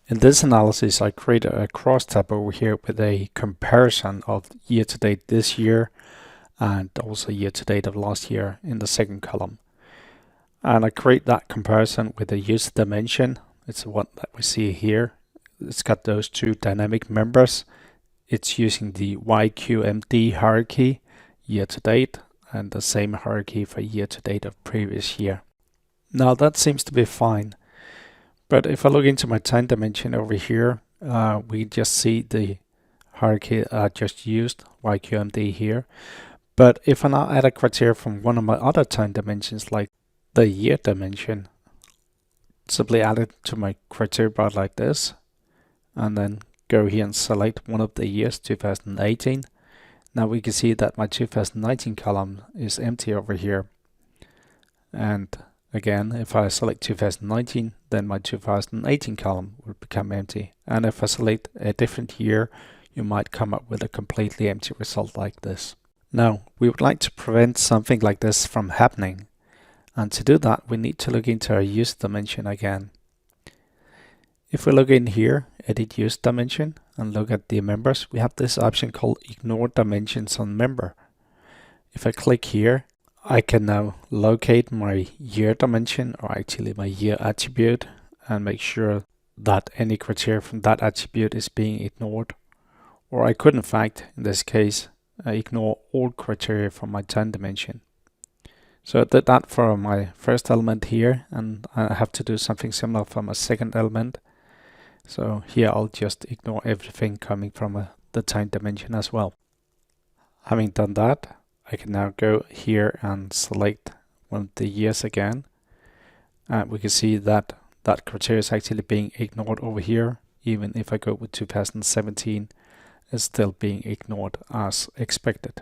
In this analysis, I created a cross tab over here with a comparison of year to date this year and also year to date of last year in the second column. And I create that comparison with a user dimension. It's what that we see here. It's got those two dynamic members. It's using the YQMD hierarchy year to date and the same hierarchy for year to date of previous year. Now that seems to be fine. But if I look into my time dimension over here, we just see the hierarchy I just used, YQMD here. But if I now add a criteria from one of my other time dimensions, like the year dimension, simply add it to my criteria bar like this, and then go here and select one of the years, 2018. Now we can see that my 2019 column is empty over here. And again, if I select 2019, then my 2018 column will become empty. And if I select a different year, you might come up with a completely empty result like this. Now, we would like to prevent something like this from happening. And to do that, we need to look into our use dimension again. If we look in here, edit use dimension, and look at the members, we have this option called ignore dimensions on member. If I click here, I can now locate my year dimension, or actually my year attribute, and make sure that any criteria from that attribute is being ignored. Or I could in fact, in this case, ignore all criteria from my time dimension. So I did that for my first element here, and I have to do something similar for my second element. So here I'll just ignore everything coming from the time dimension as well. Having done that, I can now go here and select one of the years again. And we can see that that criteria is actually being ignored over here. Even if I go with 2017, it's still being ignored as expected.